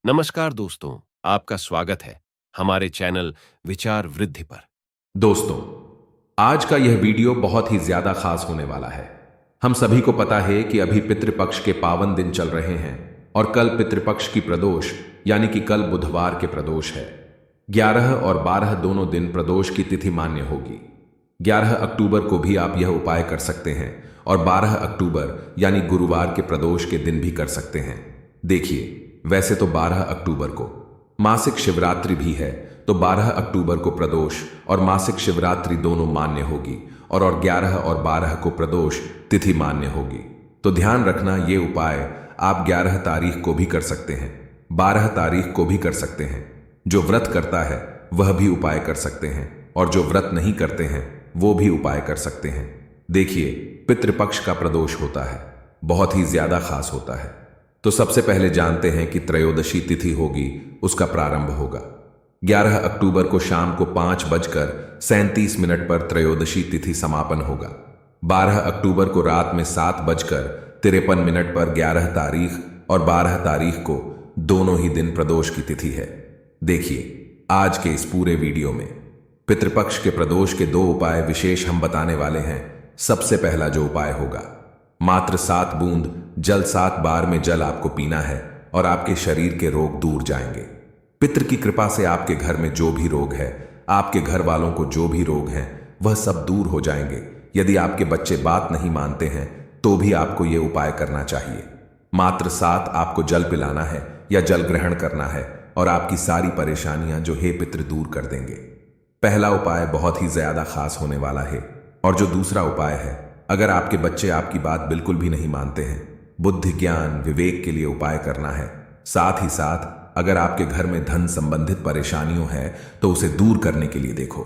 नमस्कार दोस्तों, आपका स्वागत है हमारे चैनल विचार वृद्धि पर। दोस्तों, आज का यह वीडियो बहुत ही ज्यादा खास होने वाला है। हम सभी को पता है कि अभी पितृपक्ष के पावन दिन चल रहे हैं और कल पितृपक्ष की प्रदोष यानी कि कल बुधवार के प्रदोष है। 11 और 12 दोनों दिन प्रदोष की तिथि मान्य होगी। 11 अक्टूबर को भी आप यह उपाय कर सकते हैं और 12 अक्टूबर यानी गुरुवार के प्रदोष के दिन भी कर सकते हैं। देखिए, वैसे तो 12 अक्टूबर को मासिक शिवरात्रि भी है, तो 12 अक्टूबर को प्रदोष और मासिक शिवरात्रि दोनों मान्य होगी और 11 और 12 को प्रदोष तिथि मान्य होगी। तो ध्यान रखना, ये उपाय आप 11 तारीख को भी कर सकते हैं, 12 तारीख को भी कर सकते हैं। जो व्रत करता है वह भी उपाय कर सकते हैं और जो व्रत नहीं करते हैं वो भी उपाय कर सकते हैं। देखिए, पितृपक्ष का प्रदोष होता है, बहुत ही ज्यादा खास होता है। तो सबसे पहले जानते हैं कि त्रयोदशी तिथि होगी, उसका प्रारंभ होगा 11 अक्टूबर को शाम को 5:37 पर त्रयोदशी तिथि समापन होगा। 12 अक्टूबर को रात में 7:53 पर 11 तारीख और 12 तारीख को दोनों ही दिन प्रदोष की तिथि है। देखिए, आज के इस पूरे वीडियो में पितृपक्ष के प्रदोष के 2 उपाय विशेष हम बताने वाले हैं। सबसे पहला जो उपाय होगा, मात्र 7 बूंद जल 7 बार में जल आपको पीना है और आपके शरीर के रोग दूर जाएंगे। पितृ की कृपा से आपके घर में जो भी रोग है, आपके घर वालों को जो भी रोग हैं, वह सब दूर हो जाएंगे। यदि आपके बच्चे बात नहीं मानते हैं तो भी आपको यह उपाय करना चाहिए। मात्र 7 आपको जल पिलाना है या जल ग्रहण करना है और आपकी सारी परेशानियां जो हे पितृ दूर कर देंगे। पहला उपाय बहुत ही ज्यादा खास होने वाला है। और जो दूसरा उपाय है, अगर आपके बच्चे आपकी बात बिल्कुल भी नहीं मानते हैं, बुद्धि ज्ञान विवेक के लिए उपाय करना है। साथ ही साथ अगर आपके घर में धन संबंधित परेशानियों है तो उसे दूर करने के लिए देखो।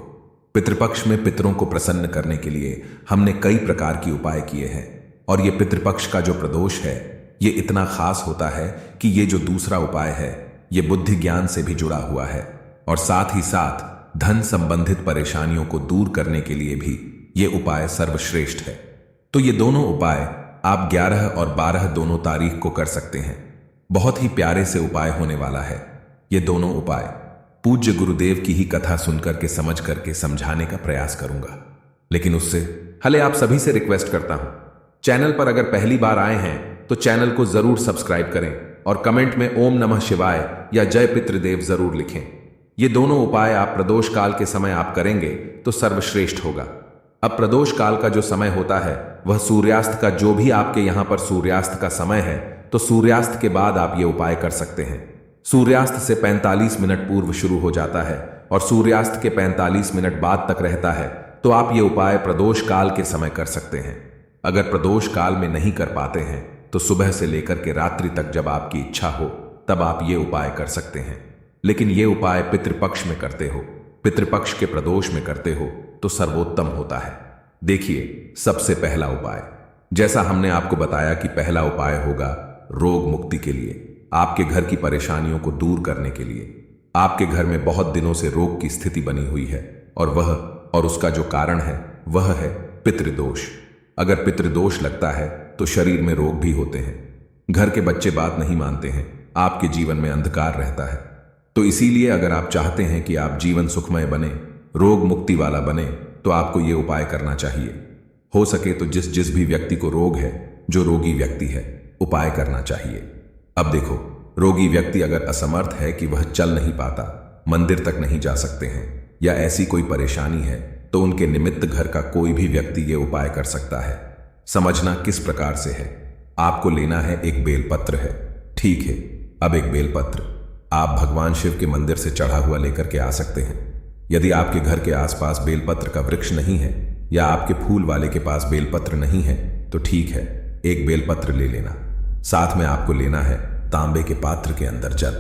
पितृपक्ष में पितरों को प्रसन्न करने के लिए हमने कई प्रकार की उपाय किए हैं और ये पितृपक्ष का जो प्रदोष है ये इतना खास होता है कि ये जो दूसरा उपाय है ये बुद्धि ज्ञान से भी जुड़ा हुआ है और साथ ही साथ धन संबंधित परेशानियों को दूर करने के लिए भी ये उपाय सर्वश्रेष्ठ है। तो ये दोनों उपाय आप 11 और 12 दोनों तारीख को कर सकते हैं। बहुत ही प्यारे से उपाय होने वाला है। ये दोनों उपाय पूज्य गुरुदेव की ही कथा सुनकर के समझ करके समझाने का प्रयास करूंगा। लेकिन उससे हले आप सभी से रिक्वेस्ट करता हूं, चैनल पर अगर पहली बार आए हैं तो चैनल को जरूर सब्सक्राइब करें और कमेंट में ओम नमः शिवाय या जय पितृदेव जरूर लिखें। ये दोनों उपाय आप प्रदोष काल के समय आप करेंगे तो सर्वश्रेष्ठ होगा। अब प्रदोष काल का जो समय होता है वह सूर्यास्त का, जो भी आपके यहां पर सूर्यास्त का समय है, तो सूर्यास्त के बाद आप ये उपाय कर सकते हैं। सूर्यास्त से 45 मिनट पूर्व शुरू हो जाता है और सूर्यास्त के 45 मिनट बाद तक रहता है। तो आप ये उपाय प्रदोष काल के समय कर सकते हैं। अगर प्रदोष काल में नहीं कर पाते हैं तो सुबह से लेकर के रात्रि तक जब आपकी इच्छा हो तब आप ये उपाय कर सकते हैं। लेकिन ये उपाय पितृपक्ष में करते हो, पितृपक्ष के प्रदोष में करते हो तो सर्वोत्तम होता है। देखिए, सबसे पहला उपाय, जैसा हमने आपको बताया कि पहला उपाय होगा रोग मुक्ति के लिए, आपके घर की परेशानियों को दूर करने के लिए। आपके घर में बहुत दिनों से रोग की स्थिति बनी हुई है और उसका जो कारण है वह है पितृदोष। अगर पितृदोष लगता है तो शरीर में रोग भी होते हैं, घर के बच्चे बात नहीं मानते हैं, आपके जीवन में अंधकार रहता है। तो इसीलिए अगर आप चाहते हैं कि आप जीवन सुखमय बने, रोग मुक्ति वाला बने, तो आपको यह उपाय करना चाहिए। हो सके तो जिस जिस भी व्यक्ति को रोग है, जो रोगी व्यक्ति है, उपाय करना चाहिए। अब देखो, रोगी व्यक्ति अगर असमर्थ है कि वह चल नहीं पाता, मंदिर तक नहीं जा सकते हैं या ऐसी कोई परेशानी है तो उनके निमित्त घर का कोई भी व्यक्ति ये उपाय कर सकता है। समझना किस प्रकार से है। आपको लेना है एक बेलपत्र है, ठीक है। अब एक बेलपत्र आप भगवान शिव के मंदिर से चढ़ा हुआ लेकर के आ सकते हैं। यदि आपके घर के आसपास बेलपत्र का वृक्ष नहीं है या आपके फूल वाले के पास बेलपत्र नहीं है तो ठीक है, एक बेलपत्र ले लेना। साथ में आपको लेना है तांबे के पात्र के अंदर जल।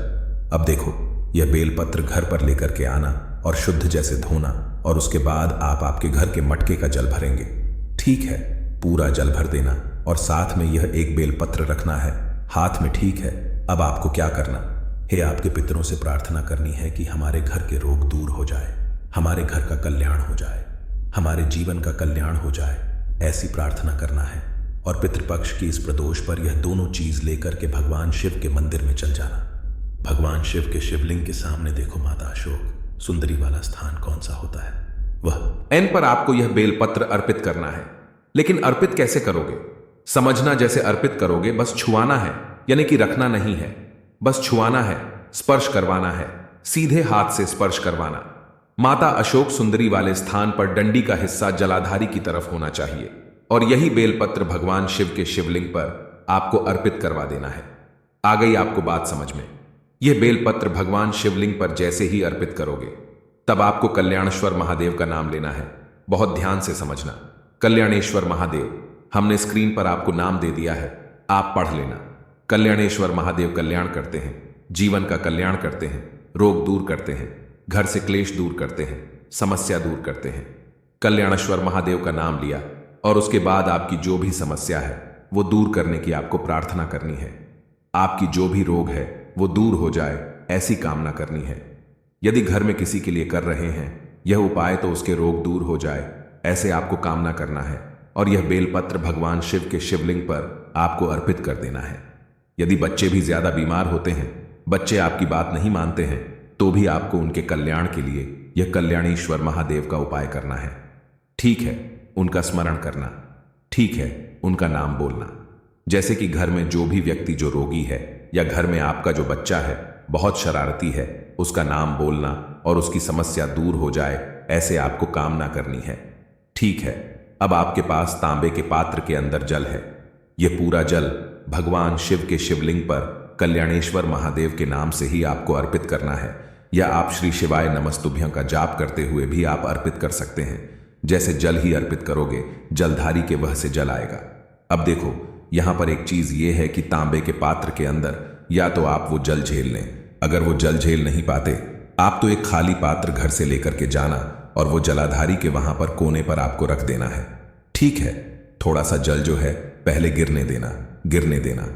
अब देखो, यह बेलपत्र घर पर लेकर के आना और शुद्ध जैसे धोना और उसके बाद आप आपके घर के मटके का जल भरेंगे, ठीक है। पूरा जल भर देना और साथ में यह एक बेलपत्र रखना है हाथ में, ठीक है। अब आपको क्या करना है, आपके पितरों से प्रार्थना करनी है कि हमारे घर के रोग दूर हो जाए, हमारे घर का कल्याण हो जाए, हमारे जीवन का कल्याण हो जाए, ऐसी प्रार्थना करना है। और पितृपक्ष की इस प्रदोष पर यह दोनों चीज लेकर के भगवान शिव के मंदिर में चल जाना। भगवान शिव के शिवलिंग के सामने देखो माता अशोक, सुंदरी वाला स्थान कौन सा होता है? वह एन पर आपको यह बेलपत्र अर्पित करना है। लेकिन अर्पित कैसे करोगे? समझना, जैसे अर्पित करोगे बस छुआना है, यानी कि रखना नहीं है, बस छुआना है, स्पर्श करवाना है, सीधे हाथ से स्पर्श करवाना। माता अशोक सुंदरी वाले स्थान पर डंडी का हिस्सा जलाधारी की तरफ होना चाहिए और यही बेलपत्र भगवान शिव के शिवलिंग पर आपको अर्पित करवा देना है। आ गई आपको बात समझ में? यह बेलपत्र भगवान शिवलिंग पर जैसे ही अर्पित करोगे तब आपको कल्याणेश्वर महादेव का नाम लेना है। बहुत ध्यान से समझना। कल्याणेश्वर महादेव, हमने स्क्रीन पर आपको नाम दे दिया है, आप पढ़ लेना। कल्याणेश्वर महादेव कल्याण करते हैं, जीवन का कल्याण करते हैं, रोग दूर करते हैं, घर से क्लेश दूर करते हैं, समस्या दूर करते हैं। कल्याणेश्वर महादेव का नाम लिया और उसके बाद आपकी जो भी समस्या है वो दूर करने की आपको प्रार्थना करनी है। आपकी जो भी रोग है वो दूर हो जाए, ऐसी कामना करनी है। यदि घर में किसी के लिए कर रहे हैं यह उपाय तो उसके रोग दूर हो जाए, ऐसे आपको कामना करना है और यह बेलपत्र भगवान शिव के शिवलिंग पर आपको अर्पित कर देना है। यदि बच्चे भी ज्यादा बीमार होते हैं, बच्चे आपकी बात नहीं मानते हैं, तो भी आपको उनके कल्याण के लिए यह कल्याणेश्वर महादेव का उपाय करना है। ठीक है, उनका स्मरण करना, ठीक है, उनका नाम बोलना। जैसे कि घर में जो भी व्यक्ति जो रोगी है या घर में आपका जो बच्चा है बहुत शरारती है, उसका नाम बोलना और उसकी समस्या दूर हो जाए, ऐसे आपको कामना करनी है। ठीक है, अब आपके पास तांबे के पात्र के अंदर जल है। यह पूरा जल भगवान शिव के शिवलिंग पर कल्याणेश्वर महादेव के नाम से ही आपको अर्पित करना है, या आप श्री शिवाय नमस्तुभ्यं का जाप करते हुए भी आप अर्पित कर सकते हैं। जैसे जल ही अर्पित करोगे, जलधारी के वह से जल आएगा। अब देखो, यहां पर एक चीज ये है कि तांबे के पात्र के अंदर या तो आप वो जल झेल लें, अगर वो जल झेल नहीं पाते आप तो एक खाली पात्र घर से लेकर के जाना और वो जलाधारी के वहां पर कोने पर आपको रख देना है। ठीक है, थोड़ा सा जल जो है पहले गिरने देना,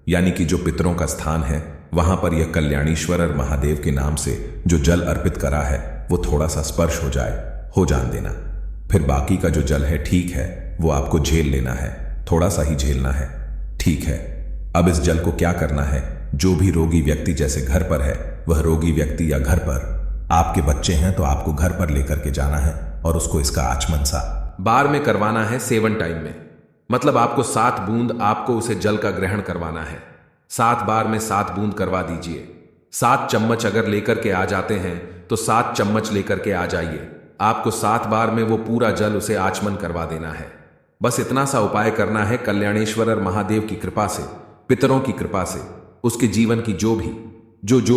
यानी कि जो पितरों का स्थान है वहां पर यह कल्याणेश्वर महादेव के नाम से जो जल अर्पित करा है वो थोड़ा सा स्पर्श हो जाए, हो जान देना। फिर बाकी का जो जल है, ठीक है, वो आपको झेल लेना है, थोड़ा सा ही झेलना है। ठीक है, अब इस जल को क्या करना है, जो भी रोगी व्यक्ति जैसे घर पर है वह रोगी व्यक्ति, या घर पर आपके बच्चे हैं तो आपको घर पर लेकर के जाना है और उसको इसका आचमन सा बार में करवाना है, 7 टाइम में। मतलब आपको 7 बूंद आपको उसे जल का ग्रहण करवाना है। 7 बार में 7 बूंद करवा दीजिए। 7 चम्मच अगर लेकर के आ जाते हैं तो 7 चम्मच लेकर के आ जाइए। आपको 7 बार में वो पूरा जल उसे आचमन करवा देना है। बस इतना सा उपाय करना है। कल्याणेश्वर महादेव की कृपा से, पितरों की कृपा से उसके जीवन की जो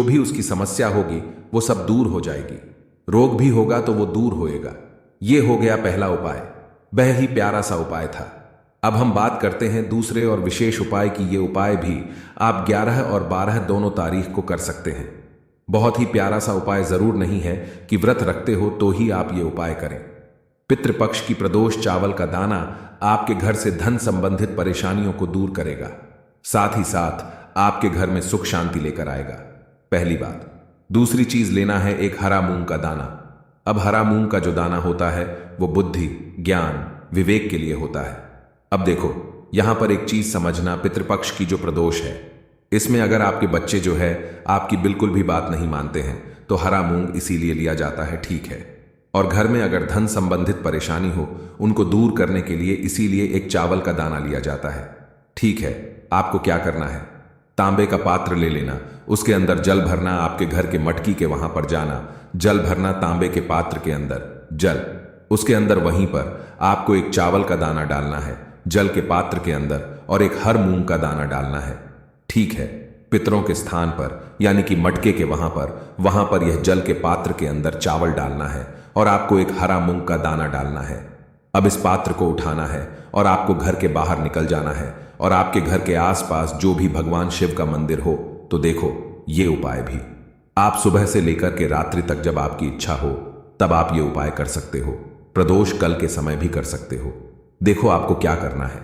भी उसकी समस्या होगी वो सब दूर हो जाएगी। रोग भी होगा तो वो दूर होएगा। ये हो गया पहला उपाय, वह ही प्यारा सा उपाय था। अब हम बात करते हैं दूसरे और विशेष उपाय की। ये उपाय भी आप 11 और 12 दोनों तारीख को कर सकते हैं। बहुत ही प्यारा सा उपाय जरूर नहीं है कि व्रत रखते हो तो ही आप ये उपाय करें। पितृपक्ष की प्रदोष चावल का दाना आपके घर से धन संबंधित परेशानियों को दूर करेगा, साथ ही साथ आपके घर में सुख शांति लेकर आएगा। पहली बात। दूसरी चीज लेना है एक हरा मूंग का दाना। अब हरा मूंग का जो दाना होता है वो बुद्धि, ज्ञान, विवेक के लिए होता है। अब देखो, यहां पर एक चीज समझना, पितृपक्ष की जो प्रदोष है इसमें अगर आपके बच्चे जो है आपकी बिल्कुल भी बात नहीं मानते हैं तो हरा मूंग इसीलिए लिया जाता है, ठीक है। और घर में अगर धन संबंधित परेशानी हो उनको दूर करने के लिए इसीलिए एक चावल का दाना लिया जाता है, ठीक है। आपको क्या करना है, तांबे का पात्र ले लेना, उसके अंदर जल भरना, आपके घर के मटकी के वहां पर जाना, जल भरना तांबे के पात्र के अंदर, जल, उसके अंदर वहीं पर आपको एक चावल का दाना डालना है जल के पात्र के अंदर और एक हर मूंग का दाना डालना है, ठीक है। पितरों के स्थान पर यानी कि मटके के वहां पर यह जल के पात्र के अंदर चावल डालना है और आपको एक हरा मूंग का दाना डालना है। अब इस पात्र को उठाना है और आपको घर के बाहर निकल जाना है और आपके घर के आसपास जो भी भगवान शिव का मंदिर हो तो देखो ये उपाय भी आप सुबह से लेकर के रात्रि तक जब आपकी इच्छा हो तब आप ये उपाय कर सकते हो। प्रदोष कल के समय भी कर सकते हो। देखो आपको क्या करना है,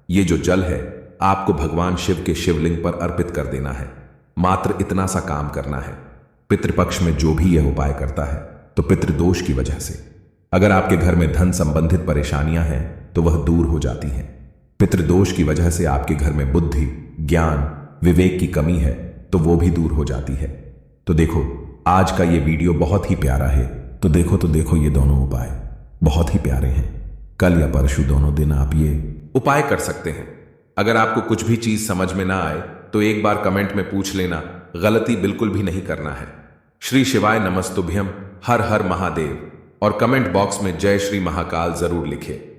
ये जो जल है आपको भगवान शिव के शिवलिंग पर अर्पित कर देना है। मात्र इतना सा काम करना है। पितृपक्ष में जो भी यह उपाय करता है तो पितृदोष की वजह से अगर आपके घर में धन संबंधित परेशानियां हैं तो वह दूर हो जाती हैं। पितृदोष की वजह से आपके घर में बुद्धि, ज्ञान, विवेक की कमी है तो वो भी दूर हो जाती है। तो देखो, आज का ये वीडियो बहुत ही प्यारा है। तो देखो ये दोनों उपाय बहुत ही प्यारे हैं। कल या परसों दोनों दिन आप ये उपाय कर सकते हैं। अगर आपको कुछ भी चीज समझ में ना आए तो एक बार कमेंट में पूछ लेना, गलती बिल्कुल भी नहीं करना है। श्री शिवाय नमस्तुभ्यम, हर हर महादेव, और कमेंट बॉक्स में जय श्री महाकाल जरूर लिखे।